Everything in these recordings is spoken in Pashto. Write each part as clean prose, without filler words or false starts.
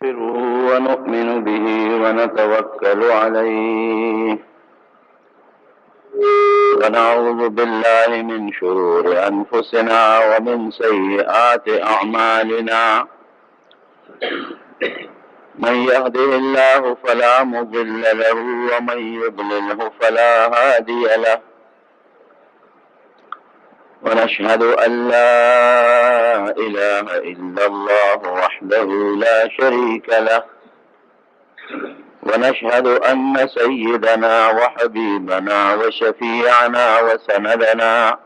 ونؤمن به ونتوكل عليه ونعوذ بالله من شرور أنفسنا ومن سيئات أعمالنا من يهده الله فلا مضل له ومن يضلله فلا هادي له ونشهد أن لا إله إلا الله وحده لا شريك له ونشهد أن سيدنا وحبيبنا وشفيعنا وسندنا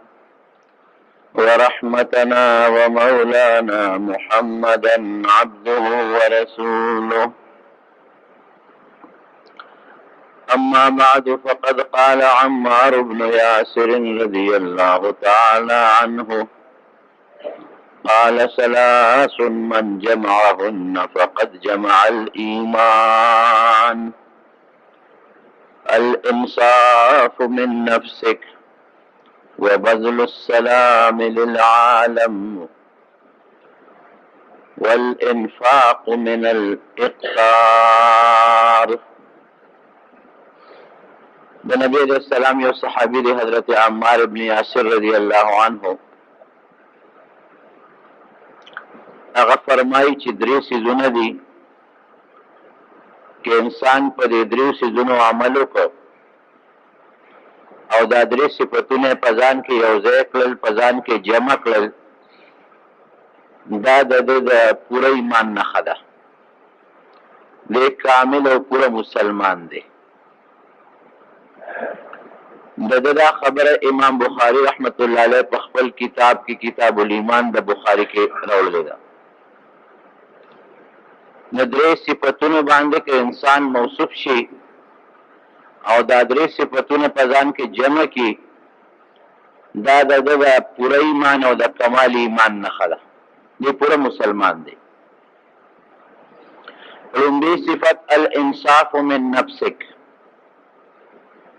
ورحمتنا ومولانا محمدا عبده ورسوله أما بعد فقد قال عمار بن ياسر رضي الله تعالى عنه قال ثلاث من جمعهن فقد جمع الإيمان الإنصاف من نفسك وبذل السلام للعالم والإنفاق من الإقتار. نبی علیہ السلام یو صحابی دی حضرت عمار ابن یاسر رضی اللہ عنہ هغه فرمایي چې درې سیزونه دي که انسان په دې درې سیزونو عمل وکړ او دا درې صفتونه په ځان کې یو ځای کړل په ځان کې جمع کړل دا د پوره ایمان نښه ده دی کامل او پوره مسلمان دی. دا خبره امام بخاری رحمت الله علیه په خپل کتاب کې کتاب الایمان د بخاری کې راوړل ده. نو درې صفتونه باندې که انسان موصوف شي او دا درې صفتونه په ځان کې جمع کړي دا د پوره ایمان او د کمال ایمان نښه ده دی پوره مسلمان دی. لومړی صفت الانصاف من نفسک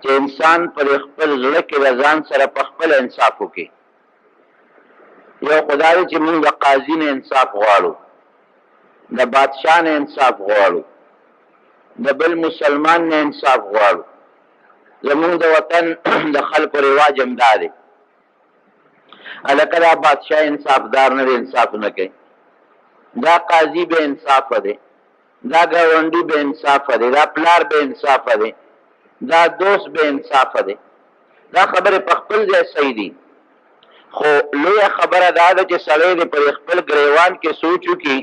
چې انسان پر خپل زړه کې د ځان سره په خپل انصاف وکړي. یو خدای چې موږ د قاضي نه انصاف غواړو د بادشاہ نه انصاف غواړو د بل مسلمان نه انصاف غواړو زمونږ د وطن د خلکو رواج هم دا دی هلکه دا بادشاہ انصافدار نه دی انصاف نه کوي دا قاضي بې انصافه دی دا ګاونډي بې انصافه دی دا پلار بې انصافه دی دا دوست بې انصافه دی. دا خبرې په خپل ځای صحیح دي خو لویه خبره دا ده چې سړی د پر خپل ګریوان کې سوچ وکړي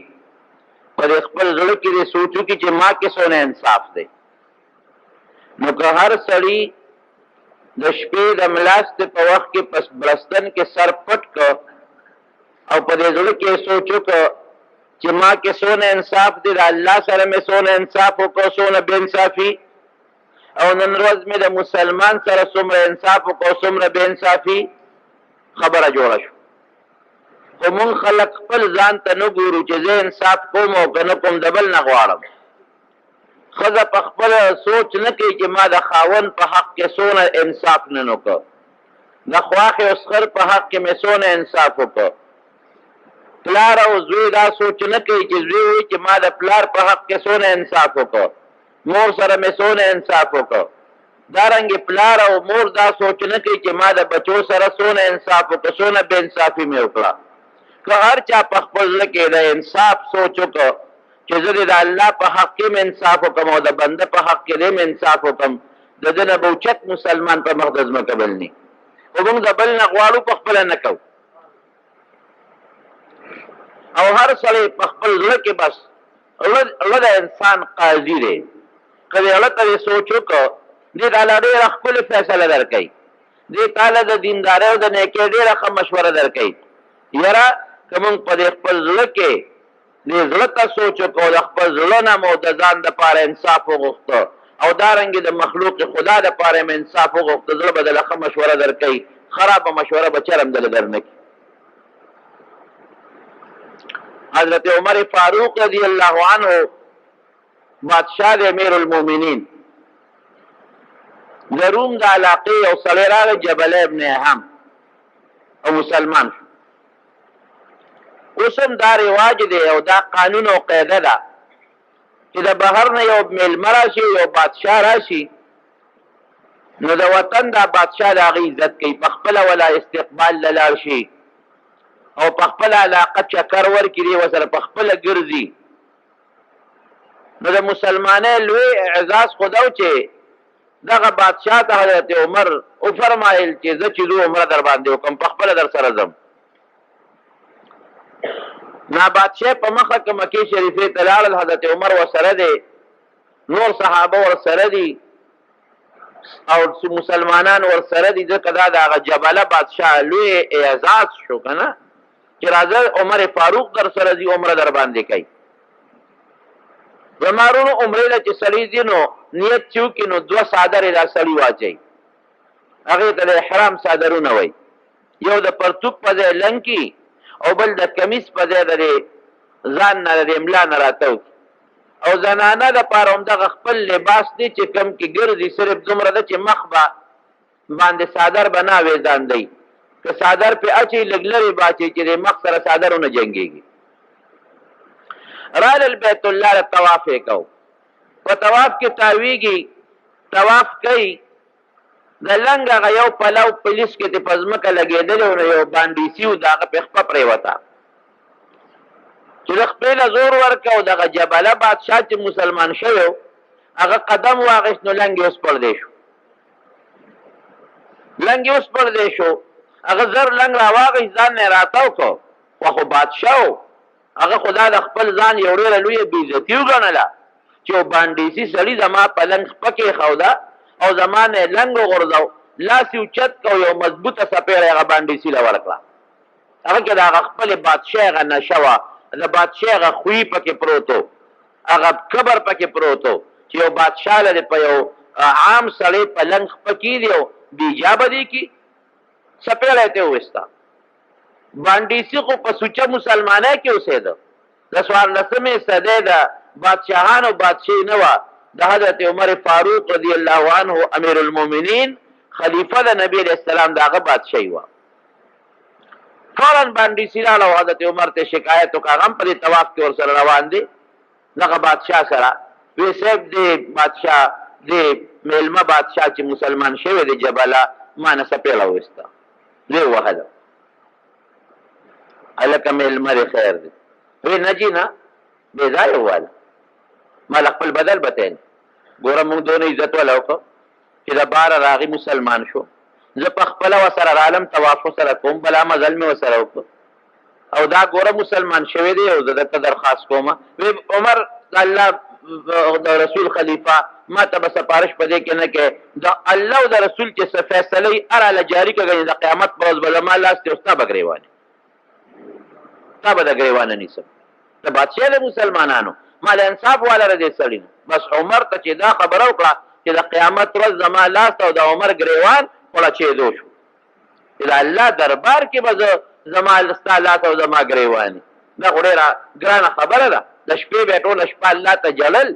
پر خپل زړه کې دې سوچ وکړي چې ما کې څونه انصاف دی. نو که هر سړي د شپې د ملاستې په وخت کې پس بلستن کې سر پټ کړ او په دې زړه کې سوچ وکړ چې ما کې څونه انصاف دی د الله سره مې څونه انصاف وکړ څونه بې انصافي او نن ورځ مې د مسلمان سره څومره انصاف وکړ څومره بې انصافي خبره جوړه شو. خو مونږ خلک خپل ځان ته نه ګورو چې زه انصاف کوم او که نه کوم د بل نه غواړم. ښځه په خپله سوچ نه کوي چې ما د خاوند په حق کې څونه انصاف نن وکړ د خواښې اسخر په حق کې مې څونه انصاف وکړ. پلار او زوی دا سوچ نه کوي چې زوی وایي چې ما د پلار په حق کې څونه انصاف وکړ مور سره مې څونه انصاف وکړ. دارنګې پلار او مور دا سوچ نه کوي چې ما د بچو سره څونه انصاف وکړ څونه بې انصافي مې وکړه. که هر چا په خپل زړه کې د انصاف سوچ وکړ چې زه د الله په حق کې م انصاف وکړم او د بنده په حق کې م انصاف وکړم د ده نه به اوچت مسلمان په مخ د ځمکه بل ني خو موږ د بل نه غواړو په خپله نه کوو او هر سړی په خپل زړه کې بس زړه د انسان قاضي دی که د زړه ته یې سوچ وکړ دې تعالی ډېره ښکلې فیصله درکوي دې تعالی د دیندارۍ او د نیکۍ ډېره ښه مشوره درکوي. یاره که موږ په دې خپل زړه کې دې زړه ته سوچ وکړو د خپل زړه نه مو د ځان دپاره انصاف وغوښته او دارنګې د مخلوق خدا دپاره م انصاف وغوښته زړه به دله ښه مشوره درکوي خرابه مشوره به چرم دله در نه کړي. حضرت عمر فاروق رضی اللہ عنہ بادشاہ د امیر المومنین د روم د علاقې یو سړی راغی جبل ابن اهم او مسلمان شو. اوس هم دا رواج دی او دا قانون او قاعده ده چې د بهر نه یو میلمه راشي یو بادشاه راشي نو د وطن دا بادشاه د هغې عزت کوي په خپله ولا استقبال له لاړ شي او په خپله علاقه چکر ورکړي ورسره په خپله ګرځي نو د مسلمانۍ لوی اعزاز خو دا و چې دغه بادشاه ته حضرت عمر وفرمایل چې زه چې زو عمره در باندې وکړم په خپله در سره ځم نا بادشاه په مخه که مکې شریفې ته لاړل حضرت عمر ورسره دی نور صحابه ورسره دي او مسلمانان ورسره دي ځکه دا د هغه جبله بادشاه لوی اعزاز شو که نه چې راځه عمر فاروق در سره ځي عمره در باندې کوي زمارونو عمرې له چې سړي ځي نو نیت چې وکړي نو 2 څادرې دا سړي واچوي هغې ته د احرام څادرونه وایي یو د پرتوک په ځای لنګي او بل د کمیس په ځای د ځان نه د املا نه راته او زنانه دپاره همدغه خپل لباس دی چې کم کې ګرځي صرف دومره ده چې مخ به باندې څادر به نه اوېځاندی که څادر پې اچوي لږ لرې به اچوي چې د مخ سره څادر ونه جنګېږي رالل بیت الله له طواف یې کو په طواف کې تاویږي طواف کوي د لنګ هغه یو پلو پولیس کې د په ځمکه لګېدلی و نو یو بانډیسي و د هغه پې خپه پرېوته چې د خپې له زور ورکه او دغه جبله بادشاه چې مسلمان شوی و هغه قدم واخیست نو لنګ یې وسپړدی شو لنګ یې وسپړدی شو هغه زر لنګ راواخیست ځان نه یې راتاو کړ خو خو بادشاه و هغه خو دا د خپل ځان یو ډېره لویه بېعزتي وګڼله چې یو بانډیسي سړي زما په لنګ خپه کېښوده او زما نه یې لنګ وغورځو لاس یې اوچت کړ او یو مضبوطه څپېړه یې هغه بانډیسي له ورکړه هغه کې د هغه خپلې بادشاه هغه نشه وه د بادشاه هغه خوی پکې پروت و هغه کبر پکې پروت و چې یو بادشاه لري په یو عام سړی په لنګ خپه کېږي او بیجا به دی کي څپېړه یې ترې وویسته بانډیسي خو په سوچه مسلمانۍ کې اوسېده د 14مې صدۍ د بادشاهانو بادشاهي نه وه د حضرت عمر فاروق رضی الله عنه امیر المؤمنین خلیفه د نبی علیه السلام د هغه بادشاهي وه فوراً بانډیسي راغله او حضرت عمر ته شکایت وکړه هغه هم په دې طواف کې ورسره روان دی دغه بادشاه سره وی صاحب دې بادشاه دې میلمه بادشاه چې مسلمان شوی دی جبله ما نه څپېړه وویسته ویې ووهله هلکه میلمه دې خیر دی وی نه جي نه بې ځایه وواله ما له خپل بدل بتین ګوره موږ دونه عزت وله وکړو چې د باره راغي مسلمان شو زه په خپله ورسره رالم طواف ورسره کوم بلا مزل مې ورسره وکړو او دا ګوره مسلمان شوی دی او زه درته درخواست کوم وی عمر الله د رسول خلیفه ما ته به سپارش په دې کې نه کوې د الله او د رسول چې څه فیصله یي هر هله جاري کړه د قیامت په ورځ به زما لاس دی او ستا به ګرېوانې تا به د ګرېوانه نیسم د بادشاه د مسلمانانو ما له انصاف واله دې سړي نه بس عمر ته چې دا خبره وکړه چې د قیامت ورځ زما لاس او د عمر ګرېوان وړچېدو شو چې د الله دربار کې به زه زما ستا لاس او زما ګرېوانې دا خو ډېره ګرانه خبره ده د شپې به یې ټوله شپه الله ته جلل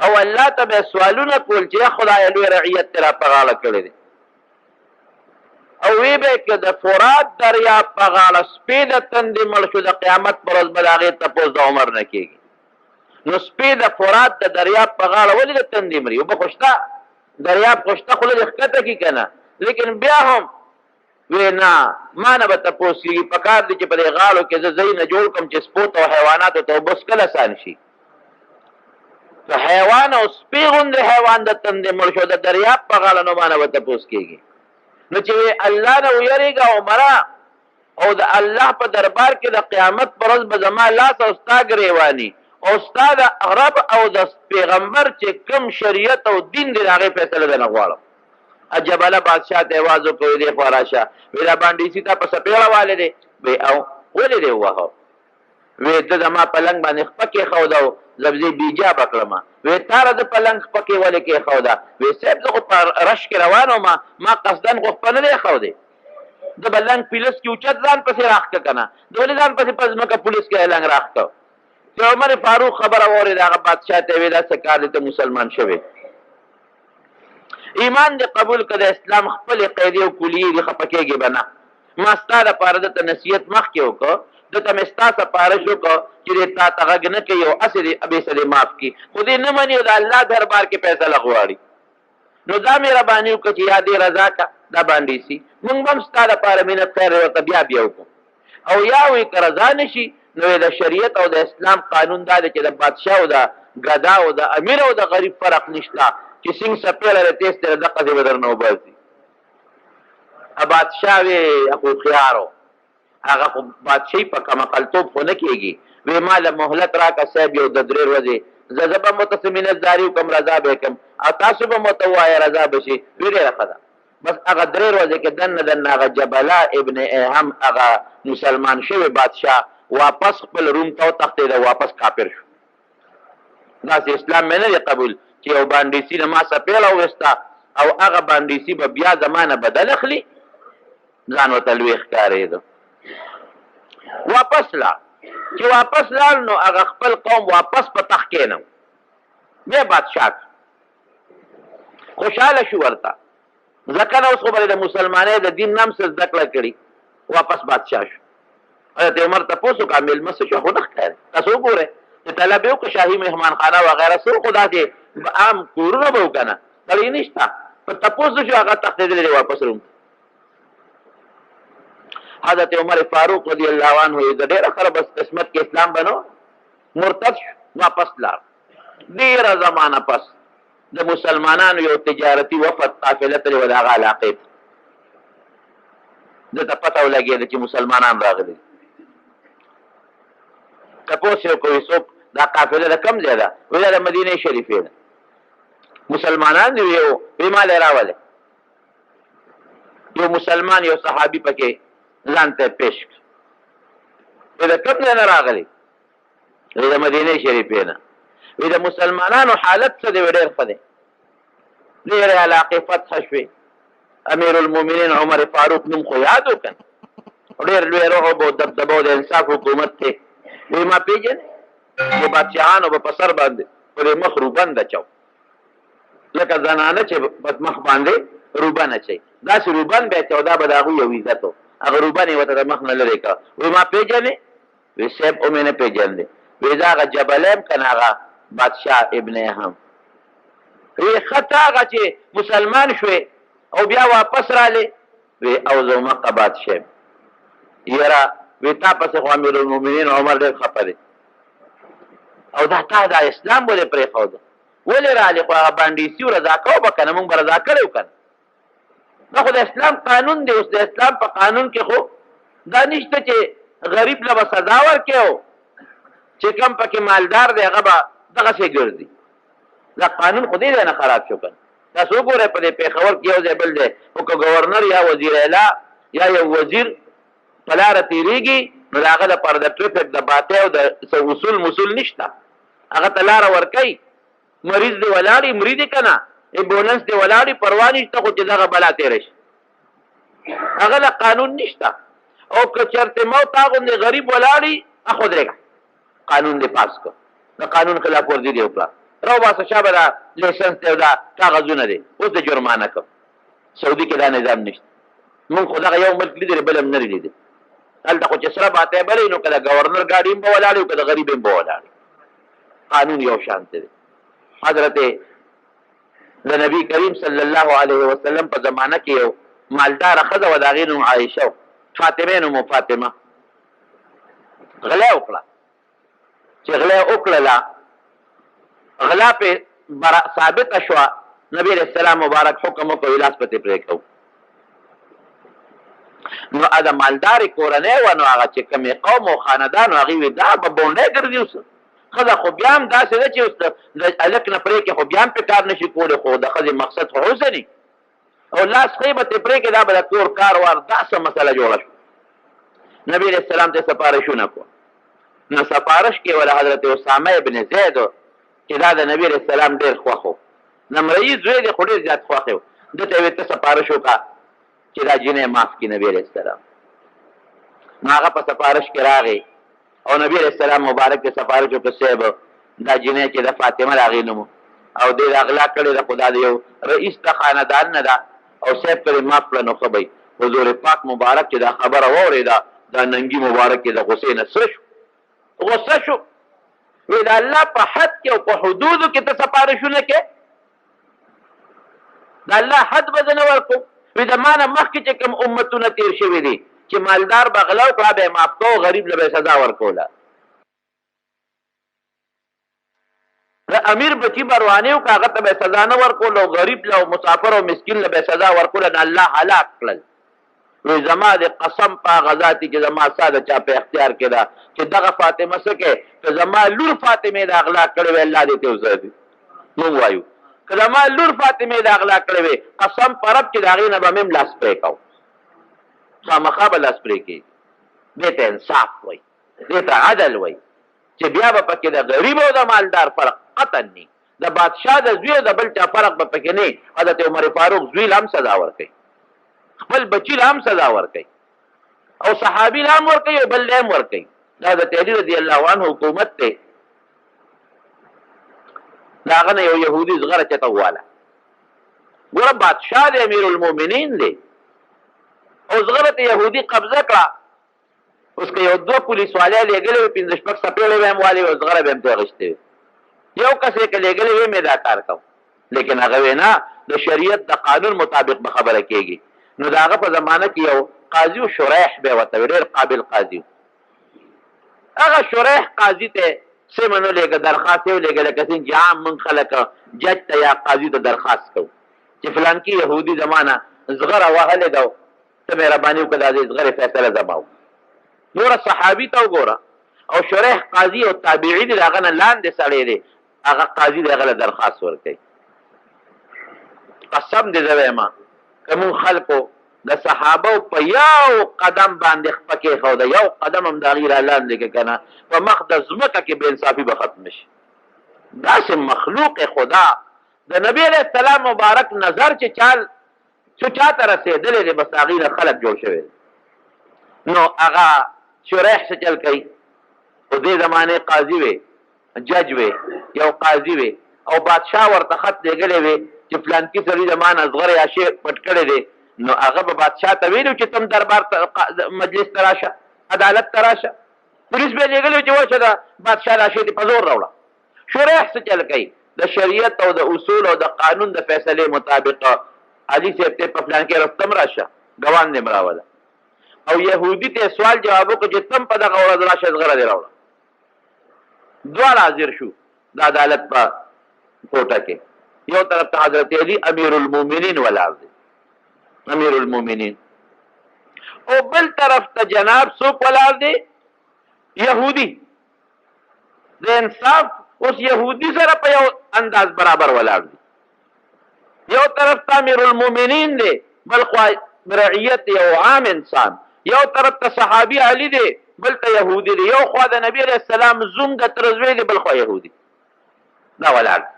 او الله ته به یې سوالونه کول چې یا خدایه لوی رعیت دې را په غاړه کړی دی او وی به که د فرات دریاب په غاړه سپي د تندې مړ شو د قیامت پر ورځ به د هغې تپوس د عمر نه کېږي نو سپي د فرات د دریاب په غاړه ولې د تندې مري اوبه خو شته دریاب خو شته خو لږ ښکته کړي که نه لیکن بیا هم وی نه ما نه به تپوس کېږي په کار دی چې په دې غاړو کې زه ځایونه جوړ کړم چې سپو ته او حیواناتو ته اوبه څکل اسان شي که حیوان او سپي غوندې حیوان د تندې مړ شو د دریاب په غاړه نو ما نه به تپوس کېږي نو چې الله نه ویریږه عمره او د الله په دربار کې د قیامت پر ورځ به زما لاس او ستا ګرېواني او ستا د رب او د پیغمبر چې کوم شریعت او دین دی د هغې فیصله درنه غواړم جبله بادشاه ته یې آواز وکړ دې خوا راشه وی دا بانډیسي تا په څپېړه والی دی وی او ولې دې ووهه وی ته زما په لنګ باندې خپه کېښوده او زه بیجابه کړمه وی تا را زه په لنګ خپه کې ولې کېښوده وی صاحب زه خو په رش کې روان وم ما قصدن خو خپه نه دی ښودی زه به لنګ پولیس کې اوچت ځان پسې راښکه که نه د ولې ځان پسې په ځمکه پولیس کې لنګ راښکه چې عمر فاروق خبره واورېده هغه بادشاه ته یې وی دا څه کار دی ته مسلمان شوی ایمان دې قبول کړه د اسلام خپلې قیدې او کلیې دې خفه کېږي به نه ما ستا دپاره درته نصیحت مخکې وکړه دته مې ستا سپارش وکړ چې دې تا ته غږ نه کوي او هسې دې ابېسه دې معاف کړي خو دې نه مني او د الله دربار کې فیصله غواړي نو دا مهرباني وکړه چې یا دې رضا کا دا باندې سي موږ هم ستا دپاره مینت خیر ورته بیا وکړو او یا وایي که رضا نه شي نو د شریعت او د اسلام قانون دا دی چې د بادشاه او د ګدا او د امیر او د غریب فرق نشته چې سنګ سپېله د تیز دی دقسې به درنه وباسي بادشاه وی خو خیارو هغه خو بادشاهي په کمقلتوب خو نه کېږي وی ما له مهلت راکړه صاحب یو د 3 ورځې زه به مو ته مینتداري وکړم رضا به کړم او تاسو به مو ته ووایه رضا به شي وی ډېره ښه ده بس هغه 3 ورځې کې دنه هغه جبله ابن اهم هغه مسلمان شوی بادشاه واپس خپل روم ته وتښتېده واپس کافر شو داسې اسلام مې نه دی قبول چې یو بانډیسي نه ما سپېله وویسته او هغه بانډیسي به بیا زمانه بدل اخلي ځان ورته لوی ښکارېده واپس لا چې واپس لاړ نو هغه خپل قوم واپس په تخت کېنم بیا بادشاه خوشحاله شو ورته ځکه نه اوس خو به د مسلمانۍ د دین نام څه زده کړه کړي واپس بادشاه شو حضرت عمر تپوس وکړه مېلمه څه شو خو نه ښکاري تاسو وګورئ چې طلب یې وکړه شاهي مهمان خانه وغیره څه خو داسې عام کورونه به و که نه سړی نشته په تپوس شو هغه تښتېدلی دی واپس روم حضرت عمر فاروق رضی الله عنه د ډېره خره بس قسمت کې اسلام بنو مرتد شو واپس لاړ ډېره زمانه پس د مسلمانانو یو تجارتي وفد قافله تلې وه د هغه علاقې ته دته پته ولګېده چې مسلمانان راغلي تپوس یې وکړو څوک دا قافله د کوم ځای ده ویل د مدینې شریفې ده مسلمانان دي وی ما لی راولې یو مسلمان یو صحابي پکې ځان ته پیش کړ وی د کوم ځای نه راغلي وی د مدینې شریفې نه وی د مسلمانانو حالت څه دی وی ډېر ښه دی ډېرې علاقې فتح شوې امیر المؤمنین عمر فاروق نوم خو یاد وکړ ډېر لوی رعب او دبدبه او د انصاف حکومت دی وی ما پېژنې د بادشاهانو به په سر باندې پرې مخ روبند اچو لکه زنانه چې مخ باندې روبن اچوي داسې روبن به اچو دا به د هغوی یو عزت و هغه روبن یې ورته د مخ نه لرې کړه وی ما پېژنې وی صاحب او مې نه پېژندې وی زه هغه جبل یم که نه هغه بادشاه ابن اهم وی ښه ته هغه چې مسلمان شوې او بیا واپس رالی وی او زه مقه بادشاه یم یاره وی تا پسې خو امیر المؤمنین عمر ډېر خفه دی او دا تا دا اسلام ولې پرېښوده ولې رالی خو هغه بانډیسي رضا کوو به که نه مونږ به رضا کړی و که نه دا خو د اسلام قانون دی اوس د اسلام په قانون کې خو دا نشته چې غریب له به سزا ورکړي او چې کم پکې مالدار دی هغه به دغسې ګرځي دا قانون خو دې ځای نه خراب شو که نه تاسو وګورئ په دې پېښور کې یو ځای بل دی خو که ګورنر یا وزیر اعلی یا یو وزیر په لاره تېرېږي نو د هغه دپاره د ټریفک د باتۍ او د اصول نشته هغه ته لاره ورکوي مریض دی ولاړي مري دی که نه ایمبولنس دی ولاړي پروا نشته خو چې دغه بلا تېره شي هغه له قانون نشته او که چېرته موت هغوندې غریب ولاړي اخو درېږه قانون دې پاس کړه د قانون خلاف ورزي دې وکړه راوباسه شا به دا لیسنس دی او دا کاغذونه دی اوس د جرمانه کړه سعودي کې دا نظام نشته مونږ خو دغه یو ملک لیدلی بل هم نه دی لیدلی هلته خو چې سره باتی بلی نو که د ګورنر ګاډي هم به ولاړې او که د غریب هم به ولاړې قانون یو شانته دی حضرت د نبی کریم صلی الله علیه وسلم په زمانه کې یو مالداره ښځه وه د هغې نوم عایشه و فاطمه نوم فاطمه غلی وکړه چې غلی وکړله غلا پې ثابته شوه نبی علیه السلام مبارک حکم وکړو لاس پتې پرېږدو نو د مالدارې کورنۍ وه نو هغه چې کومې قوم او خاندان و هغې وې دا به بونډۍ ګرځي اوس ښځه خو بیا هم داسې ده چې اوس د هلک نه پرېږدي خو بیا هم پې کار نه شي کولی خو د ښځې مقصد خو حسني او لاس ښې به ترې پرېږدي دا به د کور کار وار داسې مسله جوړه شوه نبي علیه السلام ته سفارشونه کړو نو سفارش کې وله حضرت اسامه ابن زید چې دا د نبي علیه السلام ډېر خوښ و نمرئي زوی دی خو ډېر زیات خوښ و ده ته یې ته سفارش وکړه چې دا جنۍ معاف کړي نبي علیه السلام نو هغه په سفارش کې راغی او نبی علیه السلام مبارک ته سفارش وکړه صاحب دا جنۍ چې د فاطمه د هغې نوم او دې د اغلا کړې ده خو دا د یو رئیس د خاندان نه ده او صاحب پرې معاف کړه نو ښه به حضور پاک مبارک چې دا خبره واورېده دا ننګي مبارک د غصې نه څه شو غصه شو وی د الله په حد کې او په حدودو کې ته سپارښونه کې د الله حد به زه نه ورکوم وی د ما نه مخکې چې کوم امتونه تیر شوي دي چې مالدار به غلا وکړه به یې معاف کوو غریب له به یې سزا ورکوله د امیر بچي به روانې وکړه هغه ته به یې سزا نه ورکول او غریب له او مسافر او مسکین له به یې سزا ورکوله نه الله هلاک کړل وی زما د قسم په هغه ذاتي چې زما ستا د چا په اختیار کې ده چې دغه فاطمه څه کې که زما لور فاطمې د اغلا کړې وی الله دې ته وساتي موږ وایو که زما لور فاطمې د اغلا کړې وی قسم په رب چې د هغې نه به مې هم لاس پرې کوو خامخا به لاس پرې کېږي دې ته انصاف وایي دې ته عدل وایي چې بیا به پکې د غریب او د مالدار فرق قطعا نه د بادشاه د زوی او د بل چا فرق به پکې نه حضرت عمر فاروق زوی له هم سزا ورکوي خپل بچی له هم سزا ورکوي او صحابي له هم ورکوي او بل له هم ورکوي دا حضرت علی رضی الله عنه حکومت دی د هغه نه یو یهودي زغره چېته وواله ګوره بادشاه دی امیر المؤمنین دی او زغره ته یهودي قبضه کړه اوس که یو دوه پولیس والی لېږلی وي پنځه شپږ څپېړې به هم والي وي او زغره به هم ترې اخېستې وي یو کس یې که لېږلی وي مې دا کار کوم لیکن هغه وی نه د شریعت د قانون مطابق به خبره کېږي نو د هغه په زمانه کې یو قاضي و شریح به ورته وي ډېر قابل قاضي و هغه شریح قاضي ته څه منو لېږه درخواست یې ولېږه لکه څنګه چې عام موږ خلک جج ته یا قاضي ته درخواست کوو چې فلانکي یهودي زما نه زغره وهلې ده ته مهرباني وکړه دا د زغرې فیصله زما وکړه نوره صحابي ته وګوره او شریح قاضي او تابعي دی د هغه نه لاندې سړی دی هغه قاضي د هغه له درخواست ورکوي قسم دې زه وایم که مونږ خلکو د صحابو په یو قدم باندې خپه کېښوده یو قدم هم د هغې را لاندې کړه که نه په مخ د ځمکه کې بې انصافي به ختم شي داسې مخلوق خدا د نبي علیه السلام مبارک نظر چې چا ته رسېدلی دی بس هغې نه خلک جوړ شوی نو هغه شریح څه چل کوي په دې زمانې قاضي وی جج وی یو قاضي وی او بادشاه ورته خط لېږلی وی چې فلانکي سړي زما نه زغره یا شی پټ کړی دی نو هغه به بادشاه ته ویلو چې تم دربار مجلس ته راشه عدالت ته راشه پولیس به یې لېږلی چې وشه د بادشاه دا شی دې په زور راوړه شریح څه چل کوي د شریعت او د اصول او د قانون د فیصلې مطابق حاجي صاحب ته په فلانکې رستم راشه ګوان دې مراوله او یهودي ته سوال جواب وکړه چې تم په دغه ورځ راشه زغره دې راوړه دواړه حاضر شو د عدالت په کوټه کې یو طرف ته حضرت علی امیر المؤمنین ولاړ دی امیر المؤمنین او بل طرف ته جناب څوک ولاړ دی یهودي د انصاف اوس یهودي سره په یو انداز برابر ولاړ دی یو طرف ته امیر المؤمنین دی بل خوا رعیت یو عام انسان یو طرف ته صحابي علی دی بل ته یهودي دی یو خوا د نبی علیه السلام زونګه ترزوی دی بل خوا یهودي دا ولاړ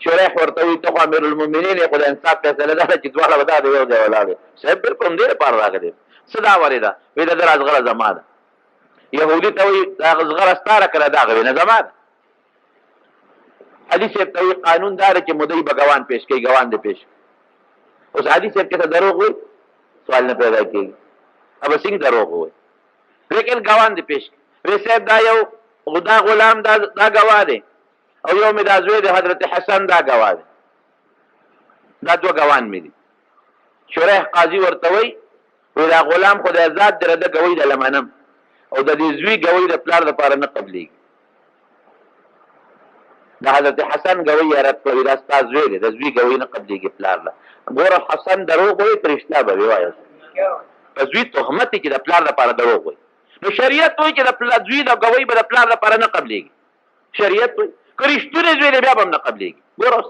شریح ورته وایي ته خو امیر المؤمنین یې خو د انصاف فیصله ده چې دواړه به دا د یو ځای ولاړ دی صاحب بلکل همدې لپاره راغلی څه دا ورې ده وایي د ده را زغره زما ده یهودي ته وایي دا زغره ستا را که دا وایي نه زما ده حدیث صاحب ته وایي قانون دا ده چې مدعي به ګوان پیش کوي ګوان دې پیش اوس حدیث صاحب کې څه دروغ وایي سوال نه پیدا کېږي اب څنګه دروغ وایي لیکن ګوان دې پیش کوي وایي صاحب دا یو دا غلام دا ګواه دی او یو مې دا زوی د حضرت حسن دا ګواه دی دا دوه ګوان مې دي شریح قاضي ورته وایي دا غلام خو د ازاد دی رده ګوی د لمنم او د دې زوی ګوی د پلار دپاره نه قبلېږي د حضرت حسن ګوی یې رد کړی دا ستا زوی دی د زوی ګوی نه قبلېږي پلار له ګوره حسن دروغ وایي که رښتیا به وي وایه په زوی تهمت دی چې د پلار دپاره دروغ وایي نو شریعت وایي چې د زوی د ګوی به د پلار دپاره نه قبلېږي شریعت وایي که رښتونې زوی دی بیا به هم نه قبلېږي ګوره اوس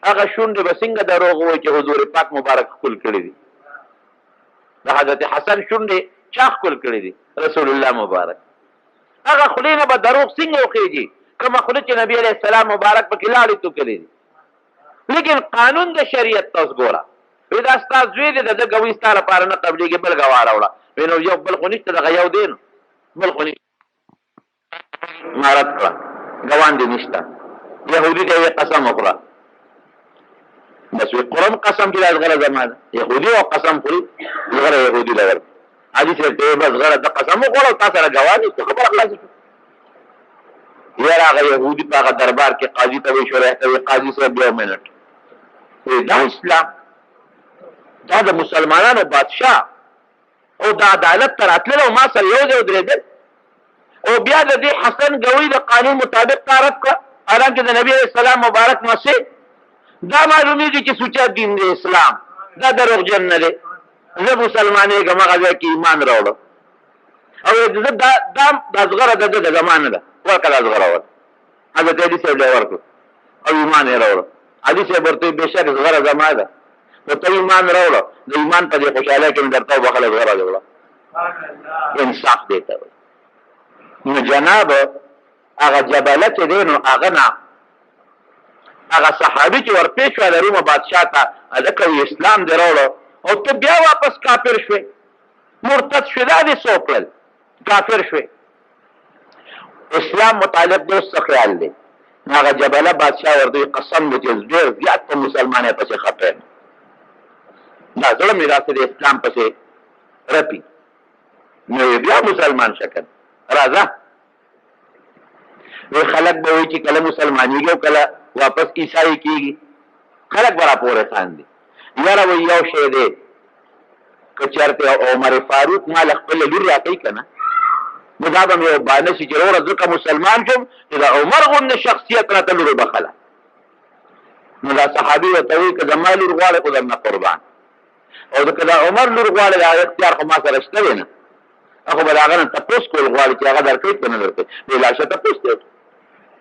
هغه شونډې به څنګه دروغ وایي چې حضور پاک مبارک ښکل کړي دي د حضرت حسن شونډې چا ښکل کړي دي رسول الله مبارک هغه خولې نه به دروغ څنګه وخېږي کومه خوله چې نبي علیه السلام مبارک پکې لاړې توکلې دي لیکن قانون د شریعت ته اوس ګوره وایي دا ستا زوی دی د ده ګوی ستا لپاره نه قبلېږي بل ګواه راوړه وایي نو یو بل خو نشته دغه یو دی نو بل خو نشته ما رد کړه ګوان دې نشته یهودي ته یې قسم وکړه بس وی قرم قسم چې دا زغره زما ده یهودي او قسم خوري زغره یهودي له ورکړه حاجی صاحب ته بس غره د قسم وخوړه تا سره ګواه نشته خبره خلاصه شوه. یاره هغه یهودي په هغه دربار کې قاضي ته وایي شوری ته وایي قاضي صاحب یو منټ وایي دا اسلام دا د مسلمانانو بادشاه او د عدالت ته راتلل او ما سره یو ځای ودرېدل او بیا د دې حسن ګوي د قانون مطابق تعارف کړه حالانکې د نبي علیه السلام مبارک مسیح دا معلومیږي چې سوچه دین دی اسلام دا دروغجن نه دی زه مسلمانېږم هغه ځای کې ایمان راوړم او زه دا ازغره د ده د زمانه ده ورکړه دا ازغره ور حضرت علي صاحب له ورکړو او ایمان یې راوړو علي صاحب ورته وایي بېشک ازغره زما ده خو ته ایمان راوړه د ایمان په دې خوشحالۍ کې مې درته وبخله ازغره دې وړه انصاف دی ته وایي. نو جناب هغه جبله چې دی نو هغه نه هغه صحابي چې ورپېښ شوه د رومه بادشاه ته هلکه وي اسلام دې راوړه او ته بیا واپس کافر شوې مرتد شوې دا دې څه وکړل کافر شوې اسلام متعلق د اوس څه خیال دی نو هغه جبله بادشاه ورته وایي قسم دی چې ډېر زیات په مسلمانۍ پسې خفه یم دا زړه مې داسې د اسلام پسې رپي نو بیا مسلمان شکل راځه وی خلق به وایي چې کله مسلمانېږي او کله واپس عیسائی کېږي خلق به راپورې خاندي یاره وایي یو شی دی که چېرته عمر فاروق ما له خپله لور راکوي که نه نو دا به مې یو بانه شي چې وروره ځکه مسلمان شوم چې د عمر غوندې شخصیت راته لور وبخله نو دا صحابي ورته وایي که زما لور غواړې خو درنه قربان او که د عمر لور غواړې د هغه اختیار خو ما سره شته دی نه خو به د هغه نه تپوس کول غواړي چې هغه درکوي که نه درکوي وایي لاړ شه تپوس دی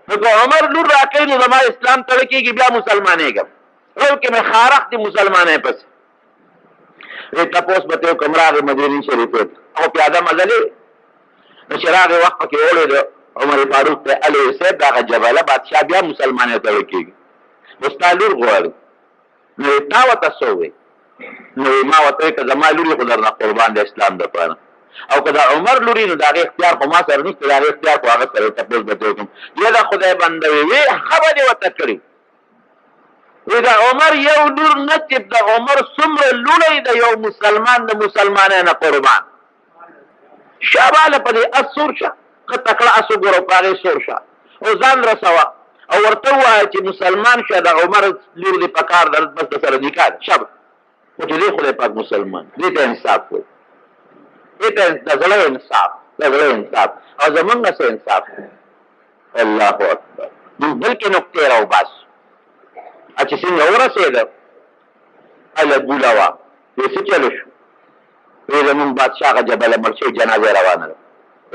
نو که عمر لور راکوي نو زما اسلام تړه کېږي بیا مسلمانېږم بلکې مې خارق دي مسلمانۍ پسې وایي تپوس به ته وکړم راغې مدینې شریفې ته او پیاده مزلې نو چې راغې وخت پکې وړی د عمر فاروق ته هلې صاحب د هغه جبله بادشاه بیا مسلمانۍ تړه کېږي نو ستا لور غواړي نو تا ورته څه ووایي نو ما ورته وایي که زما لور یې خو درنه قربان د اسلام دپاره او که د عمر لوري نو د هغې اختیار خو ما سره نشته د هغې اختیار خو هغه سره تپوس به ترې وکړم یا د خدای بنده وي وی ښه به دې ورته کړي وی د عمر یو لور نه چې د عمر څومره لوړی د یو مسلمان د مسلمانۍ نه قربان شاباله په دې اس سور شه ښه تکړه اس وګوره په هغې سور شه او ځان رسوه او ورته ووایه چې مسلمان شه د عمر لور دې په کار در بس د سره نکاح ده شابه خو چې دی خدای پاک مسلمان دې ته انصاف وایي دې ته د زړه انصاف د زړه انصاف او زمونږ نه څه انصاف الله اکبر موږ بلکې نقطې راوباسو چې څنګه ورسېده هله ګوله وه وایي څه چلو شو وایي زمونږ بادشاه هغه جبله مړ شوی جنازه روانه ده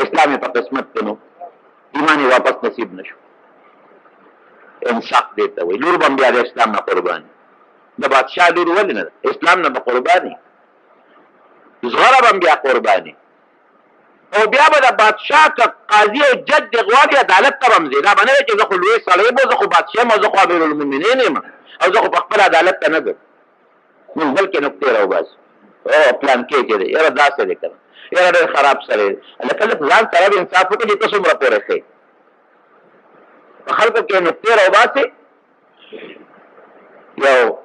اسلام یې په قسمت کې نو ایمان یې واپس نصیب نه شو انصاف دی ته وایي لور به هم بیا د اسلام نه قرباني د بادشاه لور ولې نه ده اسلام نه به قرباني زغره به هم بیا قرباني او بیا به د بادشاه که قاضي او جج دې غواړي عدالت ته به هم ځي دا به نه وي چې زه خو لوی سړی یم او زه خو بادشاه یم او زه خو امیرالمؤمنین یم او زه خو په خپل عدالت ته نه ځم موږ بلکې نقطې راوباسو او پلان کې چې دی یاره داسې دی که نه یاره ډېر خراب سړی دی لکه لږ ځان سره به انصاف وکړي چې ته څومره پورې ښې په خلکو کې نقطې راوباسې یو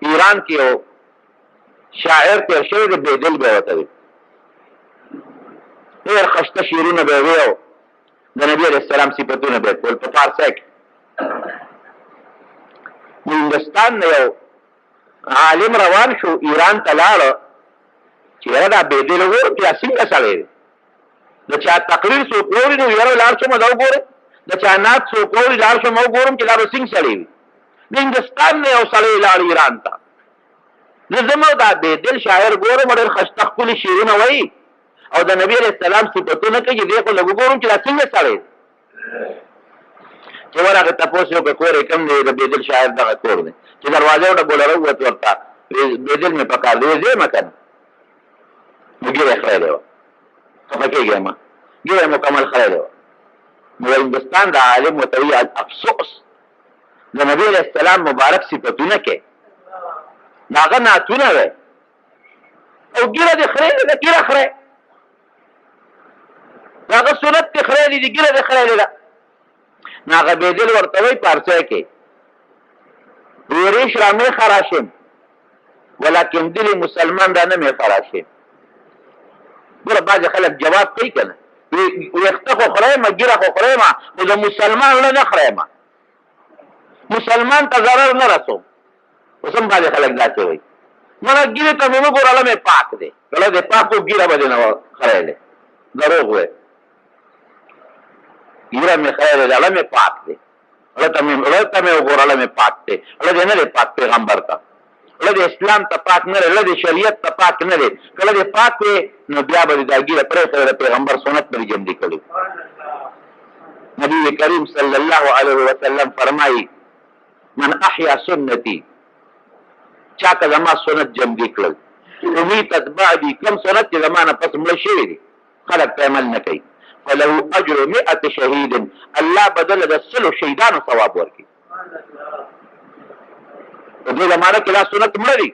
ایران کې یو شاعر تېر شوی دی بېدل به ورته وي ډېر خسته شعرونه به یې وی او د نبي علیه السلام صفتونه به یې کول په فارسی کې نو هندوستان نه یو عالم روان شو ایران ته لاړه چې یاره دا بېدل وګورم چې دا څنګه سړی دی د چا تقریر څوک اوري نو یاره لاړ شم دا وګورم د چا نعت څوک اوري لاړ شم وګورم چې دا به څنګه سړی وي د هندوستان نه یو سړی لاړ ایران ته زه زما دا بېدل شاعر ګورم ډېر ښایسته ښکلي شعرونه وایي او د نبي علیه السلام صفتونه کوي چې دی خو لږ وګورم چې دا څنګه سړی دی چې ورغې تپوس یې وکړه کور یې کوم دی د بېدل شاعر دغه کور دی چې دروازه ورته بوله راووت ورته بېدل مې په کار دی وایي ځې یمه که نه نو ږیره خری دی وه خفه کېږې ما ږیره مکمل خری دی وه نو هندوستان د عالم ورته وایي افسوس د نبي علیه السلام مبارک صفتونه کې د هغه نعتونه دی او ږیره دې خری دی ده ږیره خری د هغه سنت دې خری دی ږیره دې خری دی ده نو هغه بېدل ورته وایي پارسی کې ریش را می خراشم ولکن دل مسلمان را نمی خراشم ګوره بعضې خلک جواب کوي که نه ویښته خو خوریم ږیره خو خوریم خو د مسلمان زړه نه خوریم مسلمان ته ضرر نه رسوم اوس هم بعضې خلک داسې وایي مړه ږیرې ته مې وګوره زړه مې پاک دی زړه دې پاک و ږیره به دې نه خریلی دروغ وایي ږیره مې خریلی زړه مې پاک دی زړه ته مې وګوره زړه مې پاک دی زړه دې نه دی پاک پیغمبر ته زړه د اسلام ته پاک نه دی زړه د شریعت ته پاک نه دی کله دې پاک وي نو بیا به دې دا ږیره پرېښې د پیغمبر سنت به دې جمدي کړي نبی کریم صلی الله علیه وسلم فرمایي من احیا سنتی چا که زما سنت جمدي کړل امیتت بعدي کوم سنت چې زما نه پس مړه شوي دي خلک ته عمل نه کوي فله اجر 100 شهید الله بدل د 100 شهیدانو ثواب ورکړي په دې زمانه کې لا سنت مړه دي